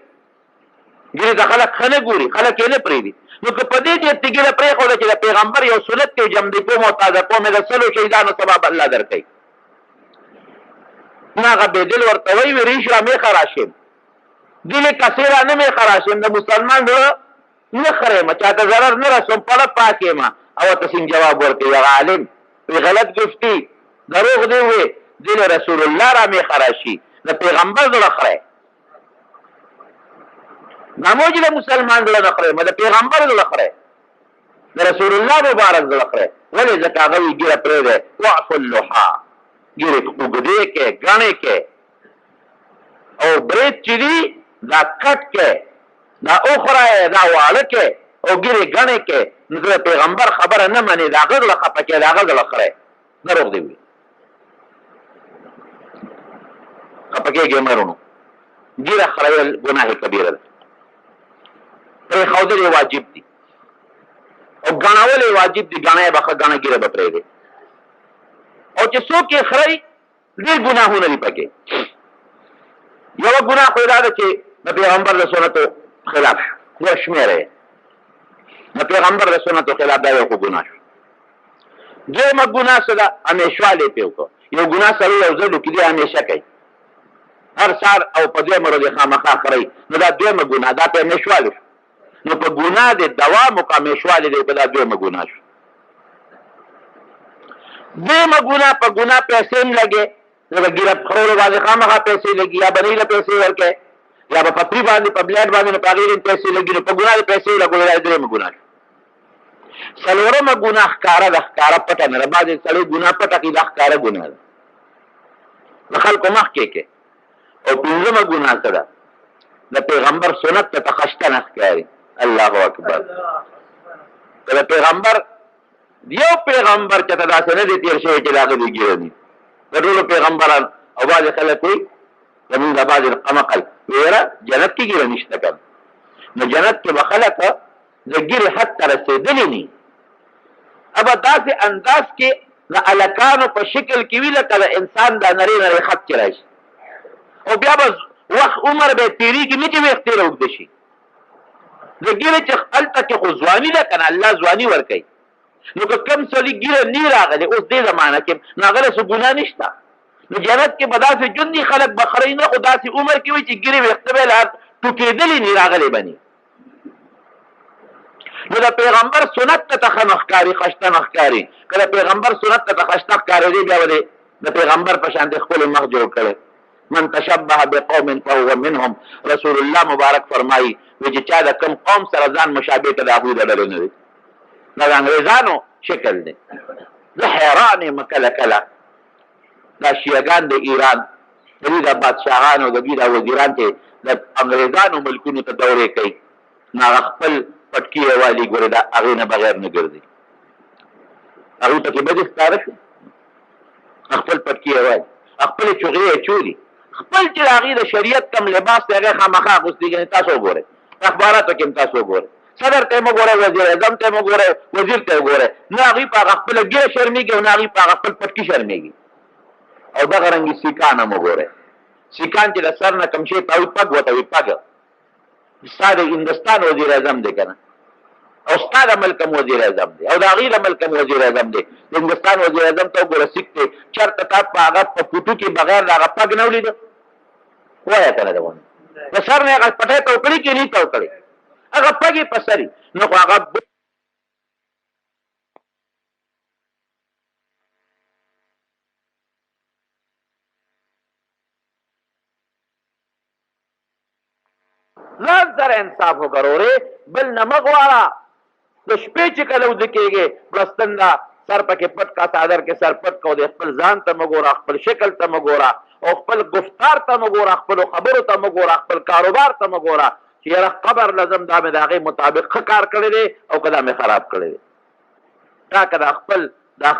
ګیرې ته خلک ښه نه ګوري خلک یې نه پرېږدي نو که په دې کې ته ګیره پرېښوده چې د پیغمبر یو سنت کې جمدي کوم او تازه کوم د 100 شهیدانو ثواب الله درکوي نو هغه بېدل ورته وایي ریش را میخه راشم دل کسی را نمیخه راشم د مسلمان زړه نه خریم چاته ضرر نه رسوم پړه پاک یم او ته څنګه جواب ورکوي هغه عالم وی غلط گفتی دروغ دی وی دل رسول الله را میخه راشي د پیغمبر زړه خری نموج د مسلمان زړه نه خری د پیغمبر زړه خری د رسول الله مبارک زړه خری ولې ځکه هغه وی ګیره پرېږدی واعفو اللحا ګیرې اوږدې کې ګڼې کې او برید چې دي دا کټ کې دا اوخره دا واړه کې او ګیرې ګڼې کې نو د پیغمبر خبره نه منې د هغه زړه خفه کې د هغه زړه خری دروغ دی وي خفه کېږي مرونو ګیره خریل ګناه کبیره ده پرېښودل یې واجب دي او ګڼول یې واجب دي ګڼه یې به ښه ګڼه ګیره به پرېږدي او چې څوک یې خرئ ډېر ګناهونه دي پکې یوه ګناه خو یې دا ده چې د پیغمبر د سنتو خلاف شو یو شمېره یې د پیغمبر د سنتو خلاف دا یو خو ګناه شو دویمه ګناه څه ده همیشوالی پرې وکړه یو ګناه سړی یو ځل وکړي دی همیشه کوي هر سهار او په دویمه ورځ یې خامخا خرئ نو دا دویمه ګناه دا په همیشوالی شو نو په ګناه د دوام وکړه همیشوالی دی په دا دویمه ګناه شو دویمه ګناه په ګناه پیسې هم لګې لکه ګیره خورولو باندې خامخا پیسې لګي یا بنۍ له پیسې ورکړې یا په پتري باندې په بلیډ باندې نو په هغې هم پیسې لګي نو په ګناه د پیسې لګولو دا درېیمه ګناه شو څلورمه ګناه ښکاره ده ښکاره پټه نه ده بعضې سړی ګناه پټه کړي دا ښکاره ګناه ده د خلکو مخکې کې او پنځمه ګناه څه ده د پیغمبر سنت ته تخشته نه ښکاري الله اکبر که د پیغمبر یو پیغمبر چې ته داسې نه دی تېر شوی چې د هغه دې ګیره دي د ټولو پیغمبران او بعضې خلک وایي زمونږ د بعضې قمقل ویره جنت کې ګیره نشته که نو جنت کې به خلک د ګیرې حد ته رسېدلي ني ابه داسې انداز کې د هلکانو په شکل کې وي لکه د انسان دا نری نری خط چې راشي او بیا به وخت عمر به یې تېرېږي نه چې ویښت یې راوږده شي د ګیرې چې هلته کې خو ځواني ده که نه الله ځواني ورکوي نو که کم سړي ګیره نی راغلی اوس دې زمانه کې نو هغه له څه ګناه نشته نو جنت کې به داسې ژوند دي خلک به خرئ نه خو داسې عمر کې وي چې ګیرې ویښته به یې لا ټوکېدلي نی راغلی به ني نو د پیغمبر سنت ته ښه نه ښکاري خشته نه ښکاري که د پیغمبر سنت ته خشته ښکارېدی بیا به د پیغمبر په شان د خپل مخ جوړ کړی من تشبه بقوم فهو منهم رسول الله مبارک فرمایي وی چې چا د کوم قوم سره ځان مشابه کړه د هغوی د ډلې نه دی دا د انګریزانو شکل دی زه حیران یم کله کله دا شیعګان د ایران د دوی د بادشاهانو د دوی د وزیران چې د انګریزانو ملکونو ته دورې کوي نو هغه خپل پټکي یې والي ګورې د هغې نه بغیر نه ګرځي هغوی پکې بدې ښکاره شو خپل پټکي یې والي خپلې چغې یې چولي خپل چې د هغې د شریعت کم لباس دی هغې خامخا اغوستی ګنې تاسو وګورئ اخباراتو کې هم تاسو وګورئ صدر ته مو ګورئ وزیر اعظم ته مو ګورئ وزیر ته وګورئ نه هغوی په هغه خپله ګیره شرمېږي او نه هغوی په هغه خپل پټکي شرمېږي او دغه رنګې سیکان هم وګورئ سیکان چې د سر نه کوم شی ته وایي پګ ورته وایي پګ ستا د هندوستان وزیر اعظم دی که نه او ستا د ملک هم وزیر اعظم دی او د هغې د ملک هم وزیر اعظم دی د هندوستان وزیر اعظم ته وګوره سیک دی چېرته تا په هغه په فوټو کې بغیر د هغه پګ نه ولیده وایه که نه ده ونه د سر نه هغه پټۍ ته وکړي که نه یې ته وکړي هغه پګې په سري نو خو هغه ځان سره انصاف وکړه بل نه مه غواړه د شپې چې کله وده کېږې بړستن ده سر پکې پټ کا څادر کې سر پټ کو د خپل ځان ته مه ګوره خپل شکل ته مه ګوره او خپل گفتار ته مه ګوره خپلو خبرو ته مه ګوره خپل کاروبار ته مه ګوره چې یاره قبر لازم دا مې د هغې مطابق ښه کار کړی دی او که دا مې خراب کړی دی تا که دا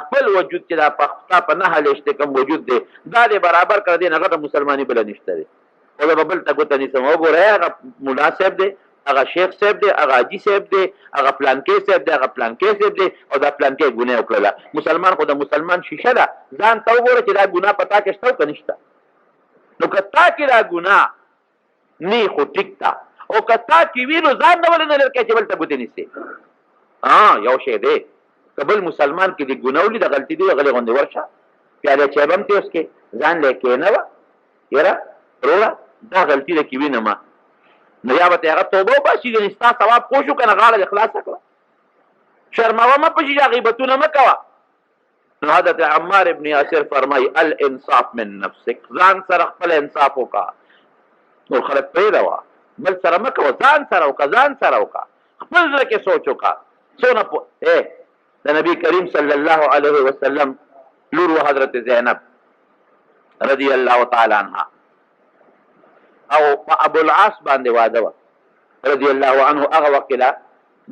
خپل وجود چې دا ستا په نهه لیشتې کوم وجود دی دا دې برابر کړی دی نه غټه مسلماني بله نشته دی خو زه به بل ته ګوته نیسم وګورئ هغه ملا صاحب دی هغه شیخ صاحب دی هغه حاجي صاحب دی هغه پلانکې صاحب دی هغه پلانکې صاحب دی او دا پلانکې ګناه وکړله مسلمان خو د مسلمان شیشه ده ځان ته وګوره چې دا ګناه په تا کې شته او که نشته نو که تا کې دا ګناه نی خو ټیک ده او که تا کې وي نو ځان نه ولې نه لرې کوې چې بل ته ګوتې نیسې یو شی دی که بل مسلمان کې د ګناه ولي د غلطي دی غلې غوندې ورشه پیاله چای به هم تېوس کې ځان لی کښېنوه یاره وروره دا غلطي ده کې وینم نو یا به ته هغه توبه وباسي ګنې ستا ثواب پوه شو که نه غاړه دې خلاصه کړه شرموه مه په شي غیبتونه مه کوه نو حضرت عمار ابن یاسر فرمایي الانصاف من نفسک ځان سره خپل انصاف وکړه نور خلک پرېږده بل سره مه کوه ځان سره وکړه ځان سره وکړه خپل زړه کې سوچ وکړه څونه د نبی کریم صلی الله علیه وسلم لور و حضرت زینب رضی الله تعالی عنها او په ابوالعاص باندې واده وه رضی الله عنه هغه وخت کې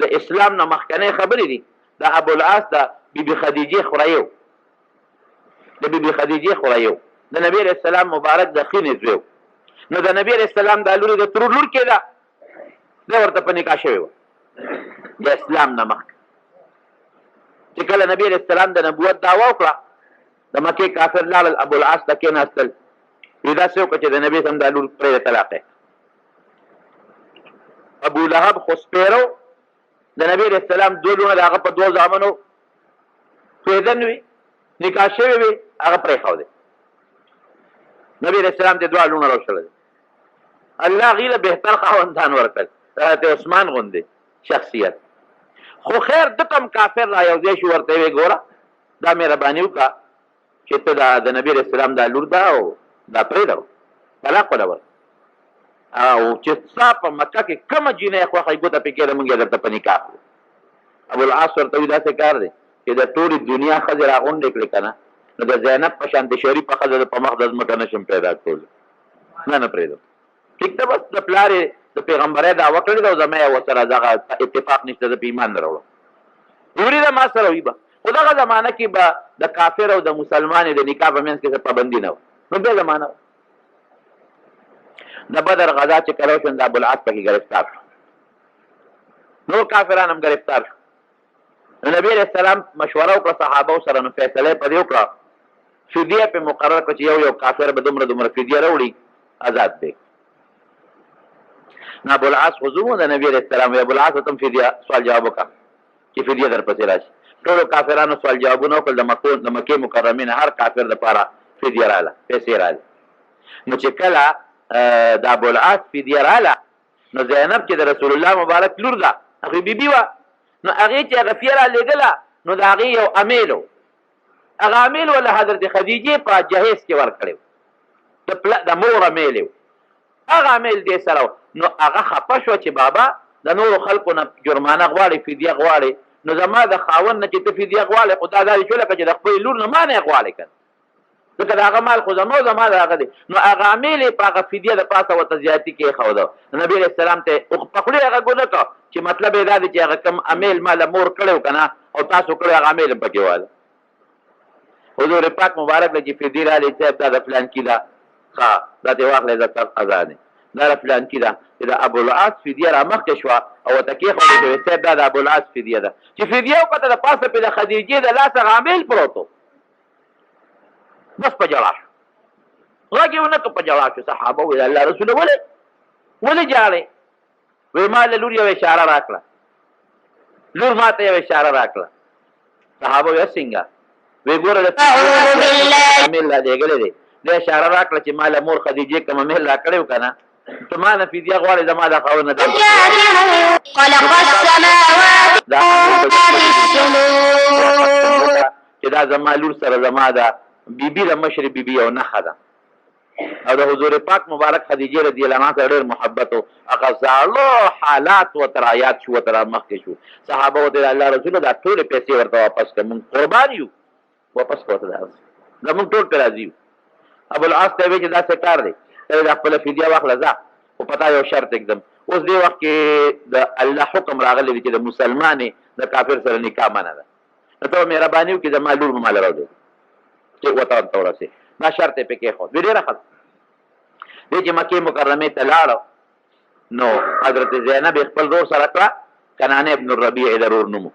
د اسلام نه مخکنۍ خبرې دي د ابوالعاص د بیبي خدیجې خوریو د بیبي خدیجې خوریو د نبی علیه السلام مبارک د خینې زوی نو د نبی علیه السلام دا لور د ترور لور کې ده دا ورته په نکاح شوې وه د اسلام نه مخکې چې کله نبی علیه السلام د نبوت دعوه وکړه د مکې کافر لاړل ابوالعاص ته کېناستل وی داسې وکړه چې د نبي سم دا لور پرې طلاق ابو لهب خو سپېرو د نبي علیه السلام دوه لونه د هغه په دوه زامنو تویدن وي نکاح شوی وي هغه پرېښودی نبي علیه السلام ته دوه لونه راوشړل الله هغې له بهتر خاوندان ورکړل حضرت عثمان غوندې شخصیت خو خیر ده کم کافر را یو ځای شو ورته ویې ګوره دا مهرباني وکړه چې ته د نبي علیه السلام دا لور ده او دا پرېږده طلاق ولور او چې ستا په مکه کې کومه جینۍ خوښه ګوته پې کېده مونږ یې درته په نکاح کړو ابوالعاص ورته وایي داسې کار دی چې د ټولې دنیا ښځې راغونډې کړې که نه نو د زینب په شان د شریفه ښځه د په مخ د ځمکه نشم پیدا کړلی نه پرېږدم ټیک ده بس د پلار د پیغمبرۍ دعوه کړې ده او زما یې ورسره دغه اتفاق نشته زه په ایمان نه راوړم ویلي ده ما سره وي به خو دغه زمانه کې به د کافر او د مسلمان د نکاح په منځ کې څه پابندي نه وه نو بیا زمانه وه د بدر غزا چې کله وشوه د ابوالعاص پکې ګرفتار شو نور کافران هم ګرفتار شو نو نبي علیه السلام مشوره وکړه صحابو سره نو فیصله یې په دې وکړه فدیه پې مقرر کړه چې یو کافر به دومره فدیه راوړي آزاد دی نو ابوالعاص خو زوم د نبي علیه السلام وی ابوالعاص ته هم فدیه سوال جواب وکړه چې فدیه درپسې راشي ټولو کافرانو سوال جوابونه وکړل د مکې مکرمې نه هر کافر دپاره فدیه راله پیسې راله نو چې کله د ابوالعاص فدیه راله نو زینب چې د رسول الله مبارک لور ده هغې بیبي وه نو هغې چې هغه فیه رالېږله نو د هغې یو امیل و هغه امیل وله حضرت خدیجې په جهیز کې ورکړی د مور امیل و هغه امیل دې سره و نو هغه خفه شوه چې بابا د نورو خلکو نه جرمانه غواړي فدیه غواړي نو زما د خاوند نه چې ته فدیه غواړې خو دا داسې شو لکه چې د خپلې لور نه ما نه یې غواړې که ځکه د هغه مال خو زما د هغه دی نو هغه امیل یې په هغه فدیه د پاسه ورته زیاتي کېښوده نو نبي علیه السلام ته په خولې هغه ګونه کړه چې مطلب یې دا دی چې هغه کوم امیل ما له مور کړی و که نه او تاسو کړی هغه امیل هم پکې واله حضور پاک مبارک له چې فدیه رالی صاحب دا د فلانکي ده ښه دا دې واخلی زه قضا دی دا د فلانکي ده چې د ابوالعاص فدیه را مخکې شوه او ورته کېښودې چې صاحب دا د ابوالعاص فدیه ده چې فدیه وکړه د پاسه پې د خدیجې د لاس هغه امیل پروت و بس په ژړا شو غږ یې ونه کړه په ژړا شو صحابه وویل الله رسوله ولې ژاړې وایي ما له لور یو اشاره راکړه لور ما ته یو اشاره راکړه صحابه وایي څنګه وایي ګوره امیل را لېږلی دی دا اشاره راکړه چې ما له مور خدیجې کوم امیل را کړی و که نه ته ما نه فدیه غواړې زما د خاوند نه چې دا زما لور سره زما د بیبي د مشرې بیبي یو نښه ده او د حضور پاک مبارک خدیجه رضی الله عنها سره ډېر محبت و. هغه زاړه حالات ورته رایاد شو، ورته مخکې شو. صحابه ورته الله رسول دا ټولې پیسې ورته واپس کړه، موږ قربان یو، واپس کړه ورته، زموږ ټول پرې راضي یو. ابوالعاص ته یې وایي چې داسې کار دی، ته د خپله فدیه واخله ځه، خو په تا یو شرط ایږدم. اوس دې وخت کې د الله حکم راغلی دی چې د مسلمانې د کافر سره نکاح منع ده، نو ته مهرباني وکړې زما لور به ماله راوړې چې وطن ته ورسې. دا شرط یې پکې کېښود. وی ډېره ښه دی چې مکې مکرمې ته لاړه، نو حضرت زینب یې خپل رور سره کړه، کنانه ابن الربیع د رور نوم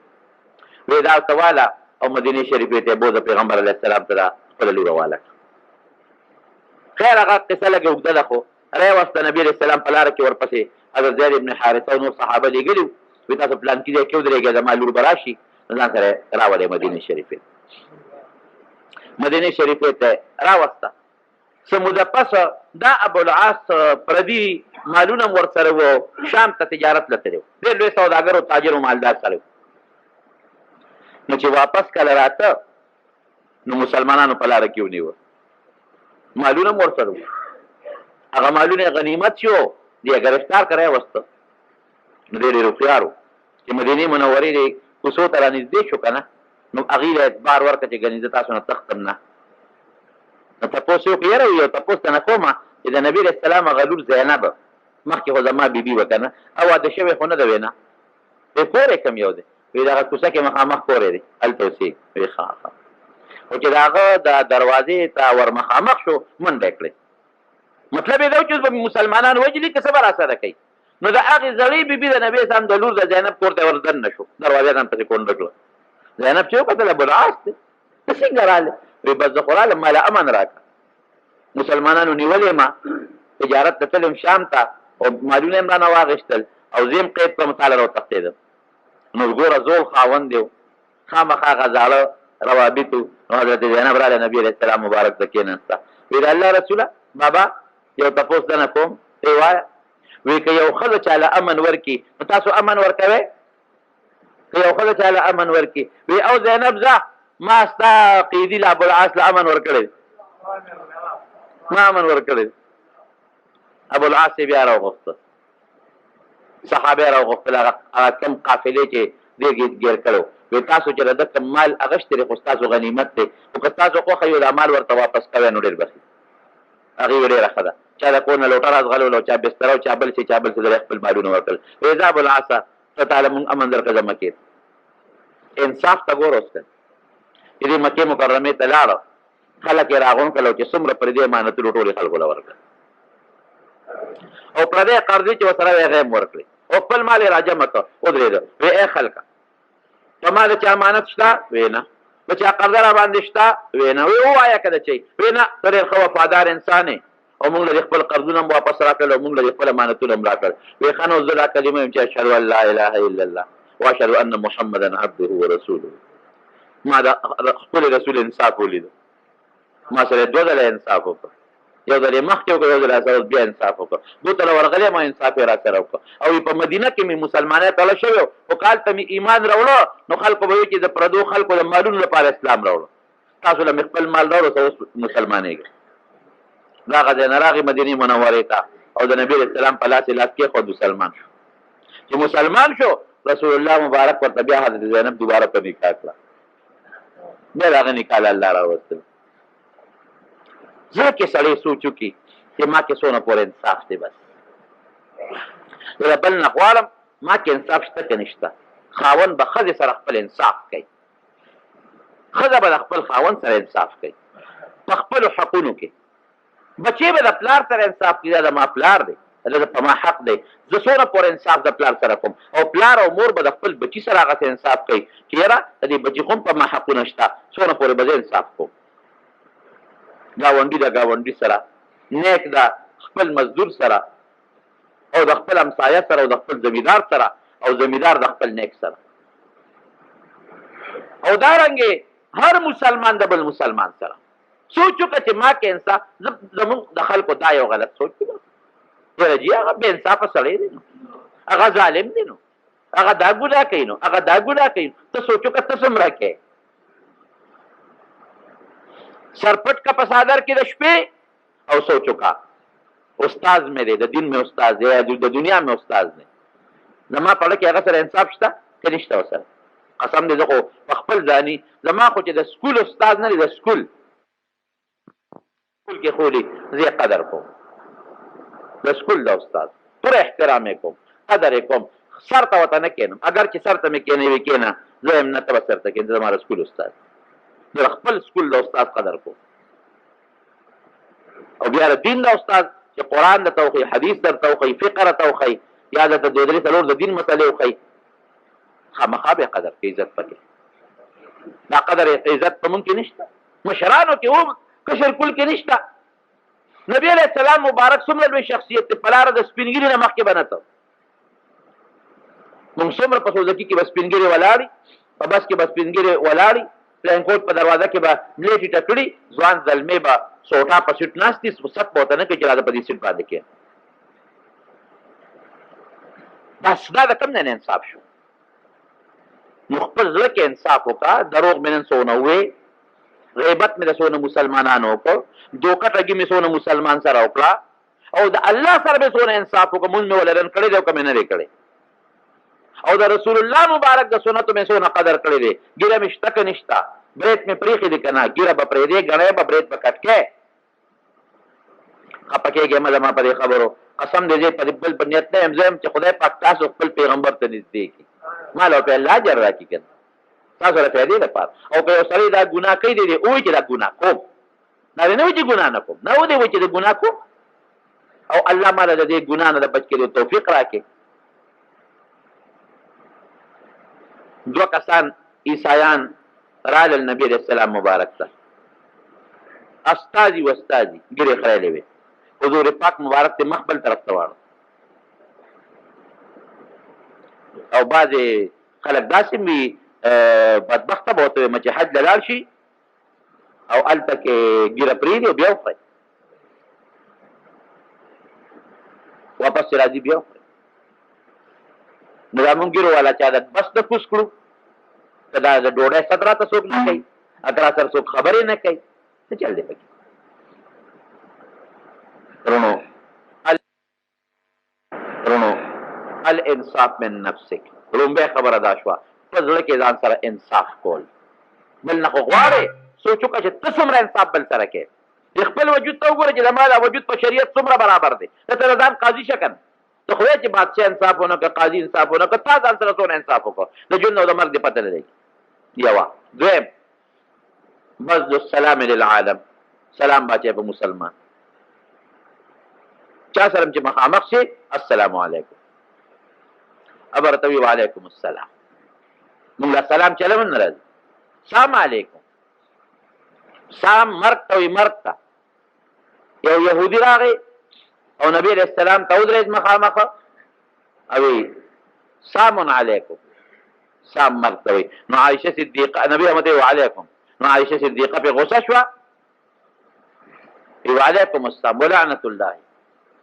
وی دا ورته واله او مدینې شریفې ته بوځه پیغمبر علیه السلام ته خپله لور واله کړه. خیر هغه قصه لږه اوږده ده، خو راوسته نبي علیه السلام په لاره کې ورپسې حضرت زید ابن حارثه او نور صحابه لېږلي وو. وایي تاسو پلان کې ځای کې ودرېږئ، زما لور به راشي، نو ځان سره راولئ مدینې شریفې. مدینې شریفې ته راوسته. څه موده پس دا ابوالعاص پردي مالونه هم ورسره وو، شام ته تجارت له تللی و، ډېر لوی سوداګر او تاجر او مالدار سړی و. نو چې واپس کله راته نو مسلمانانو په لاره کې ونیوه، مالونه هم ورسره وو. هغه مالونه غنیمت شو، دی ګرفتار کړی وسته. نو دی ډېر هوښیار و چې مدینې منورې دی کوڅو ته رانږدې شو که نه، نو هغې له اعتبار ورکړه چې ګنې زه تاسو نه تښتم نه. نو تپوس یې وکړه، یاره یو تپوس ته نه کومه چې د نبي علیه السلام هغه لور زینب مخکې خو زما بیبي وه که نه، او واده شوې خو نه ده. وی نه، وی کور یې کوم یو دی؟ وی دغه کوڅه کې مخامخ کور یې دی، هلته اوسېږي. وی ښه ښه. خو چې د هغه د دروازې ته ور مخامخ شو منډه یې کړې. مطلب یې دا و چې مسلمانان وجلي که څه به راسره کوي. نو د هغې زړې بیبي د نبي اسلام د لور د زینب کور ته ور دننه شو، دروازې ته هم پسې کونډه کړه. زینب چې وکتل ابوالعاص دی، ته څنګه راغلې؟ وی بس زه خو رالم، ماله امن راکړه. مسلمانانو نیولې ما، تجارت ته تلم شام ته، او مالونه یې رانه واخېستل، او زه یم قید کړم، تاله راوتښتېدم. نو ګوره زول خاوند دی، خامخا هغه زاړه روابط وو. نو حضرت زینب راغله، نبي علیه السلام مبارک ته کېناسته. وی د الله رسوله بابا یو تپوس دنه کوم، ای وایه. وی که یو ښځه چاله امن ورکړي نو تاسو امن ورکوئ؟ که یو ښځه چاله امن ورکړي. وی او زینب ځه، ما ستا قیدي له ابوالعاص له امن ورکړی، ما امن ورکړی. ابوالعاص یې بیا راوغوښته، صحابه یې راوغوښتل، هغه کم قافلې چې دی ګیر کړی. وی تاسو چې د ده کم مال اغشتی دی خو ستاسو غنیمت دی، خو که ستاسو خوښه یو دا مال ورته واپس کوی نو ډېر بخي. هغې وی ډېره ښه ده. چا د کور نه لوټه راځغلول او چا بستره او چا بل شي چا بل څه د خپل مالونه ورکړل. وی ځه ابوالعاصه ته تعالی مونږ امن درکړه د مکې. انصاف ته ګوره اوس که چې دې مکې مکرمې ته لاړه، خلک یې راغونډ کړل چې څومره پردي امانتونو ټولې خلکو له ورکړل، او پردی قرضې چې ورسره وی هغې هم ورکړې، او خپل مال یې راجمع کړه. ودرېده. وی ای خلکه په ما د چا امانت شته؟ وی نه. په چا قرضه را باندې شته؟ وی نه. وی ووایه که د چی؟ وی نه، ته ډېر ښه وفادار انسان یې، او موږ له خپل قرضونه هم واپس راکړل، او موږ له خپل امانتونه هم راکړل. وی ښه نو زه دا کلمه یم چې اشهد ان لا اله الا الله واشهد ان محمدا عبده ورسوله. ما د خپل رسول انصاف ولیده، ما سره دوه ځله انصاف وکړه، یو ځل یې مخکې وکړه، یو ځل سره بیا انصاف وکړه، دوه ځله ورغلی ما انصاف یې را سره وکړه. او په مدینه کې مې مسلمانۍ تړه شوی و، خو کال ته مې ایمان راوړه، نو خلکو به وایي چې د پردو خلکو د مالونو لپاره اسلام راوړه، تاسو له مې خپل مال راوړه، اوس مسلمانېږئ. دا هغه ځای نه راغی مدینې منورې ته، او د نبي علیه السلام په لاس یې لاس کېښود، مسلمان شو. چې مسلمان شو، رسول الله مبارک ورته بیا حضرت زینب دوباره په نکاح کړه، بیا د هغه نکاح له الله راوستل. زړه کې سړی سوچ وکړي چې ما کې څونه پورې انصاف دی. بس زه بل نه غواړم، ما کې انصاف شته که نشته. خاوند به ښځې سره خپل انصاف کوي، ښځه به د خپل خاوند سره انصاف کوي په خپلو حقونو کې. بچې به د پلار سره انصاف کوي، دا د ما پلار دی، دا په ما حق دی، زه څونه پورې انصاف د پلار سره کوم. او پلار او مور به د خپل بچي سره هغسې انصاف کوي چې یاره د دې بچي خو هم په ما حقونه شته، څونه پورې به زه انصاف کوم. ګاونډي د ګاونډي سره، نیک د خپل مزدور سره، او د خپل همسایه سره، او د خپل زمیندار سره، او زمیندار د خپل نیک سره. او دارنګې هر مسلمان د بل مسلمان سره سوچ وکړه چې ما کې انصاف. زمونږ د خلکو دا یو غلط سوچ دی، یاره جي هغه بې انصافه سړی دی نو، هغه ظالم دی نو، هغه دا ګناه کوي نو، هغه دا ګناه کوي. ته سوچ وکړه ته څومره کوې. سرپټ کا په څادر کې د شپې او سوچ وکا استاد مې دی، د دین مې استاد دی، د دنیا مې استاد دی، زما په اړه کې هغه سره انصاف شته که نشته ورسره؟ قسم دې زه خو په خپل ځاني زما خو چې د سکول استاد نه دی، د سکول کې خولي زه قدر کوم، د سکول د استاد پوره احترام یې کوم، قدر یې کوم، سر ته ورته نه کښېنم، اگر چې سر ته مې کښېنوي کښېنه، زه یم نه ته به سر ته کښېنې، زما د سکول استاد، د خپل سکول د استاد قدر کوم. او بیا د دین د استاد چې قرآن درته وښي، حدیث درته وښي، فقه درته وښي، یا درته دوه درې څلور د دین مسلې وښي، خامخا به قدر کې عزت پکې. دا قدر عزت په مونږ کې نشته، مشرانو کې هم کشر کل کې نشته. نبی علیہ السلام مبارک څومره لوی شخصیت دی، په لاره د سپین ږیري نه مخکې به نه ته. مونږ څومره په سوزکي کې به سپین ږیري ولاړي، په بس کې به سپین ږیري ولاړي، پلین کوټ په دروازه کې به ملې ټیټه کړي، ځوان زلمې به سوټا په سیټ ناست دي، سټ به ورته نه کوي چې راځه په دې سیټ باندې کښېنه. بس دا د کوم نه انصاف شو؟ نو خپل زړه کې انصاف وکړه. دروغ مې نن څونه ووې، غیبت مې د څونه مسلمانانو وکړ، دوکه ټګي مې څونه مسلمان سره وکړه، او د الله سره مې څونه انصاف وکړ، مونځ مې ولرن کړی دی او که مې نه دی کړی، او د رسول الله مبارک د سنتو مې څونه قدر کړی دی. ګیره مې شته که نشته، برېت مې پرېښي دی که نه، ګیره به پرېږدې، ګڼی به، برېت به کټ کې. خفه کېږې مه زما په دې خبرو، قسم دې زه په بل په نیت نه یم، زه یم چې خدای پاک تاسو خپل پیغمبر ته نږدې کړي، ما له په الله اجر راکړي که نه، تاسو له فایدې لپاره. او که یو سړی دا ګناه کوي دی وایي چې دا ګناه کوم، دا نه وایي چې ګناه نه کوم، نه دی وایي چې د ګناه کوم، او الله ما له د دې ګناه نه د بچ کېدو توفیق راکړي. دوه کسان عیسایان رالل نبی علیہ السلام مبارک ته، استازي و استازي ګیرې خریلې وې، حضور پاک مبارک ته مخ بل طرف ته واړو، او بعضې خلک داسې وي بدبخته به ورته وایم چې حج له لاړ شي او هلته کې ګیره پرېږدي او بیا وخورئ، واپس چې راځي بیا وخورئ. نو دا مونږ ګیرو والا چا د بس د کوز کړو، که دا د ډوډۍ صد راته څوک نه کوي، اګر را سره څوک خبرې نه کوي، څه چل دی پکې؟ رونو الانصاف من نفسک، لومبۍ خبره دا شوه په زړه کې ځان سره انصاف کول، بل نه خو غواړې سوچ وکړه چې ته څومره انصاف بل سره کوې، د خپل وجود ته وګوره چې زما دا وجود په شریعت څومره برابر دی، ته سره ځان قاضي شه که نه، ته خدای چې بادشاه انصاف ونه کړه، قاضي انصاف ونه کړه، تا ځان سره څونه انصاف وکړه، د ژوند او د مرګ دې پته نه دی. یوه. دویم بذل السلام للعالم، سلام باچوي په مسلمان، چا سره چې مخامخ شي السلام علیکم، ابه ورته وي وعلیکم السلام، مونږ له سلام چلون نه راځي، سلام علیکم، سلام مرګ ته وي، مرګ ته. یو یهودي راغی او نبی علیہ السلام ته ودرېد مخامخ او وی سلام علیکم، سلام مرګ ته وي. نو عایشه صدیقه نبی رحمت الله علیکم، نو عایشه صدیقه په غوسه شوه، وی وعلیکم السلام ولعنت الله،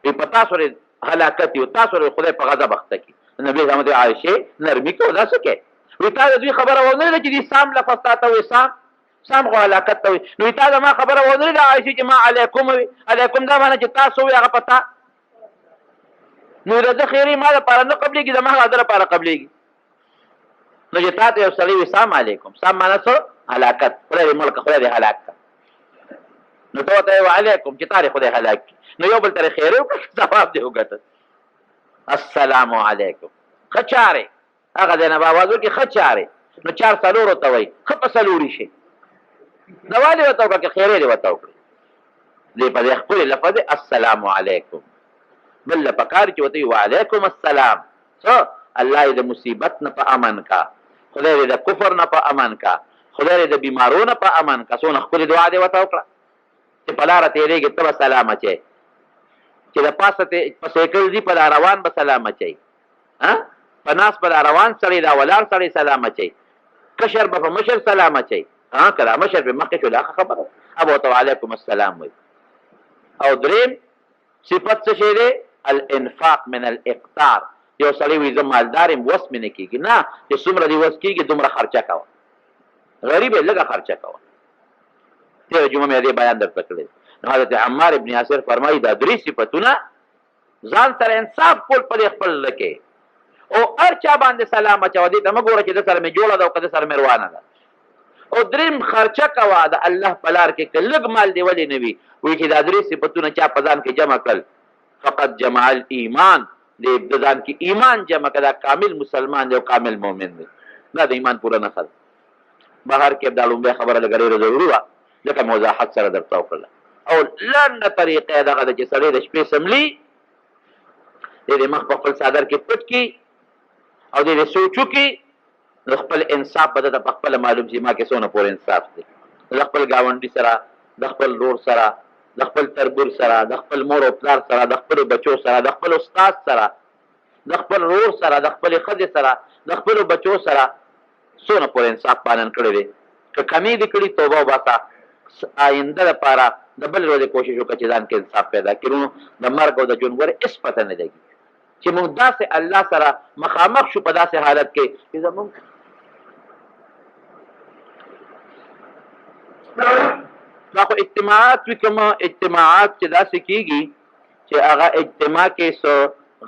وی په تاسو سره هلاکت وي، تاسو سره خدای په غضب اخته کړي. نبی رحمت الله عایشه نرمي کوه، دا څه کوې؟ وی تا د دوی خبره ونه لیده چې دې سام لفظ تا ته وي، سام خو هلاکت ته وي، نو تا زما خبره ونه لیده عایشې چې ما علیکم وي، علیکم دا معنی چې تاسو وي هغه په تا، نو د ده خیرې ما دپاره نه قبلېږي، زما هغه د لپاره قبلېږي. نو چې تا ته یو سړی وي سلام علیکم، سلام معنی څه؟ هلاکت، خدای دې مړ کړه، خدای دې هلاک کړه، نو ته ورته یې وعلیکم چې تا دې خدای هلاک کړي، نو یو بل ته یې خیرې وکړه، ثواب دې وګټه. السلام علیکم، ښه چارې، هغه ځای نه به اواز وکړي ښه چارې، نو چار څلور ورته وایي، ښه په څلوري شي، دوا دې ورته وکړه که خیرې دې ورته وکړي، دې په دې ښکلې لفظ السلام علیکم. بل له پکار چې ورته وي وعلیکم السلام، څه الله دې د مصیبت نه په امن کا، خدای دې د کفر نه په امن کا، خدای دې د بیمارو نه په امن کا، څونه ښکلې دعا دې ورته وکړه چې په لاره تېرېږي ته به سلام اچوې، چې د پاسه په سایکل ځي په روان به سلام اچوي، په ناس به روان سړی دا ولاړ سړی سلام اچوي، کشر به په مشر سلام اچوي، که دا مشر پې مخکې شو دا ښه خبره، اب ورته وعلیکم السلام وایي. او درېیم صفت څه شی دی؟ الانفاق من الاقتار، یو سړی وایي زه مالدار یم وس مې نه کېږي، نه چې څومره دې وس کېږي دومره خرچه کوه، غریب یې لږه خرچه کوه. تېره جمعه مې دې بیان درته کړی، حضرت عمار ابن یاسر فرمایي دا درې صفتونه ځان سره انصاف کول په خپل لکه او هر چا باندې سلام اچو دي ته مګوره چې د سره مې جوړه ده او کده سره مې روانه ده او دریم خرچه کوا د الله په لار کې کلګ مال دی ولې نوي وی چې دا درې صفتونه چا په ځان کې جمع کړل فقط جمع الایمان د ځان کې ایمان جمع کړه کامل مسلمان دی او کامل مؤمن دی دا د ایمان پوره نه خل بهر کې د لومبه خبره لګړې ضروري وا ځکه موضوعات سره درته وکړه او لنډه طریقه دغه د چې سړی د شپې سملی د مخ په خپل صادر کې پټ کی او د سوچو کې خپل انصاف بده د خپل معلوم چې ما کې څونه پور انصاف دی د خپل گاونډي سره د خپل لور سره د خپل تربور سره د خپل مور او پلار سره د خپل بچو سره د خپل استاد سره د خپل رور سره د خپل خځې سره د خپل بچو سره څونه پور انصاف پالن کړی دی که کمی دې کړي توبه وباسه آینده لپاره د بل ورځې کوشش وکړه چې ځان کې انصاف پیدا کړو د مرګ او د ژوند ګوره هېڅ پته نه لګي چې موږ داسې الله سره مخامخ شو په داسې حالت کې چې زموږ دا خو اجتماعات وي کومه اجتماعات چې داسې کېږي چې هغه اجتماع کې څه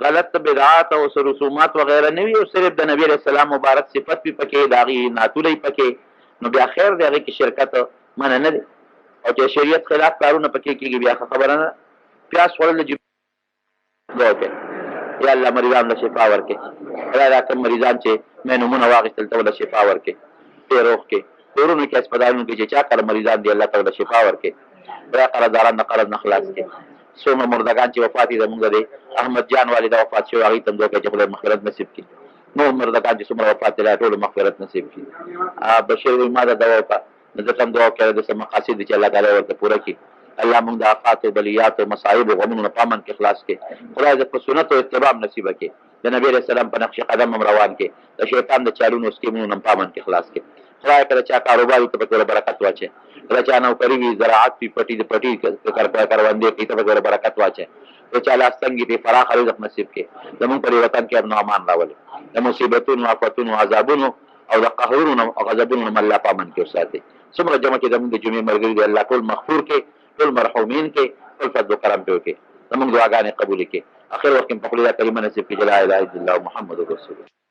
غلط بدعات او څه رسومات وغیره نه وي او صرف د نبي علیه السلام مبارک صفت وي پکې د هغې نعتونه پکې نو بیا خیر دی هغې کې شرکت منع نه دی او چې شریعت خلاف کارونه پکې کېږي بیا خبره نه پیاز خوړل یا الله مریضان له شفا ورکړي خدای دا کوم مریضان چې مې نومونه واخیستل ته له شفا ورکړي په روغ کې کورونو کې هسپتالونو کې چې چا کار مریضان دی الله تعالی شفا ورکړي دا قرضداران د قرض نه خلاص کړي څومره مردگان چې وفات دي زموږ دی احمد جان والد وفات شو هغه تم دوی چې خدای مغفرت نصیب کړي نو مردگان چې څومره وفات دي ټول مغفرت نصیب کړي بشیر وي ما دا دوا وکړه زه تم دعا کوم د سم مقاصد چې الله تعالی ورته پوره کړي الله موږ د آفات او بلیات او مصائب او غمونو په امن کې خلاص کړي خدای دې په سنت او اتباع نصیب کړي د نبی رسول الله په نقش قدم رروان کړي د شیطان د چالونو سکیمونو په امن کې خلاص کړي خدای کله چا کاروبار ته په برکت واچي کله چا نو کوي زراعت په پټي کاروندې کې ته په برکت واچي او چا لاس څنګه دې فراخ رزق نصیب کړي زموږ په وطن کې امن امان راولي د مصیبتونو آفاتونو عذابونو او د قهرونو او غضبونو الله په امن کې وساتي څومره جمع کې زموږ د جمعې مرګري دی الله ټول مغفور کړي ټول مرحومین کې ټول فضل و کرم په کې زموږ دعاګانې قبول کړي اخر وخت په خپل کلمه نصیب کړي لا اله الا الله محمد رسول الله